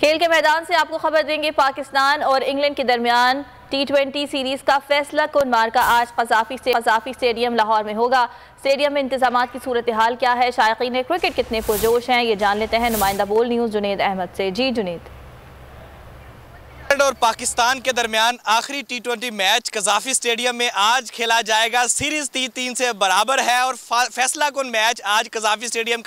खेल के मैदान से आपको खबर देंगे। पाकिस्तान और इंग्लैंड के दरमियान T20 सीरीज का फैसला कुन मार्का आज कज़ाफ़ी स्टेडियम लाहौर में होगा। स्टेडियम में इंतजामात की सूरत हाल क्या है, शायकीन क्रिकेट कितने पुरजोश हैं, ये जान लेते हैं नुमाइंदा बोल न्यूज़ जुनेद अहमद से। जी जुनेद। और पाकिस्तान के दरमियान आखिरी T20 मैच कज़ाफ़ी स्टेडियम में आज खेला जाएगा। सीरीज 3-3 से बराबर है और फैसला कुन मैच आज कज़ाफ़ी स्टेडियम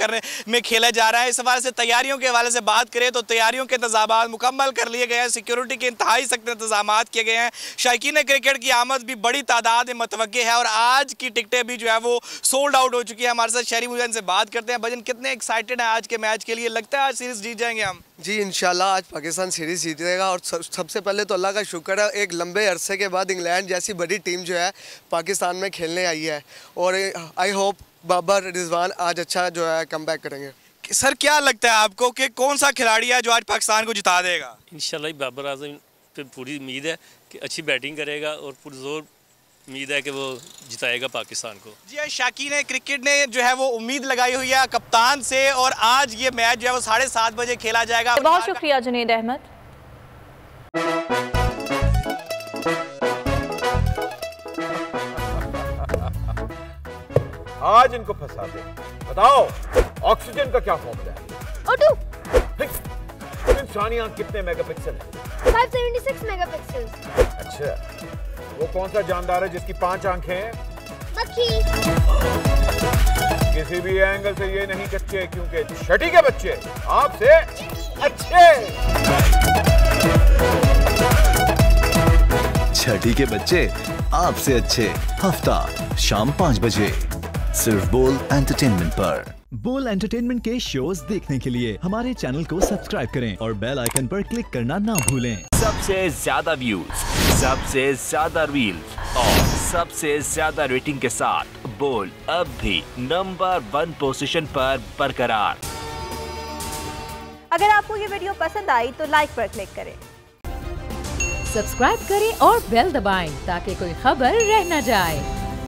में खेला जा रहा है। इस हवाले से तैयारियों के हवाले से बात करें तो तैयारियों के इंतजाम मुकम्मल कर लिए गए हैं। सिक्योरिटी के इंतहाई सख्त इंतजाम किए गए हैं। शायकीन क्रिकेट की आमद भी बड़ी तादाद में मतवक्के है और आज की टिकटें भी जो है वो सोल्ड आउट हो चुकी है। हमारे साथ शहरी भजन से बात करते हैं। भजन, कितने एक्साइटेड हैं आज के मैच के लिए? लगता है आज सीरीज जीत जाएंगे हम? जी इंशाल्लाह आज पाकिस्तान सीरीज़ जीतेगा और सबसे पहले तो अल्लाह का शुक्र है, एक लंबे अरसे के बाद इंग्लैंड जैसी बड़ी टीम जो है पाकिस्तान में खेलने आई है और आई होप बाबर रिजवान आज अच्छा जो है कम बैक करेंगे। सर, क्या लगता है आपको कि कौन सा खिलाड़ी है जो आज पाकिस्तान को जिता देगा? इंशाल्लाह बाबर आजम पे पूरी उम्मीद है कि अच्छी बैटिंग करेगा और पुरजोर उम्मीद है कि वो जिताएगा पाकिस्तान को। जी हाँ, शाकीन क्रिकेट ने जो है वो उम्मीद लगाई हुई है कप्तान से और आज ये मैच जो है वो 7:30 बजे खेला जाएगा। बहुत शुक्रिया जुनेद अहमद। आज इनको फंसा दे। बताओ ऑक्सीजन का क्या फॉर्मूला है? O2। इंसानी आंख कितने मेगापिक्सल है? 576 मेगापिक्सल। अच्छा, वो कौन सा जानदार है जिसकी 5 आंखें हैं? मक्खी। किसी भी एंगल से ये नहीं कच्चे, क्योंकि छठी के बच्चे आपसे अच्छे। छठी के बच्चे आपसे अच्छे, हफ्ता शाम 5 बजे सिर्फ बोल एंटरटेनमेंट पर। बोल एंटरटेनमेंट के शोज देखने के लिए हमारे चैनल को सब्सक्राइब करें और बेल आइकन पर क्लिक करना ना भूलें। सबसे ज्यादा व्यूज, सबसे ज्यादा रील्स और सबसे ज्यादा रेटिंग के साथ बोल अब भी नंबर 1 पोजीशन पर बरकरार। अगर आपको ये वीडियो पसंद आई तो लाइक पर क्लिक करें, सब्सक्राइब करें और बेल दबाएं ताकि कोई खबर रह न जाए।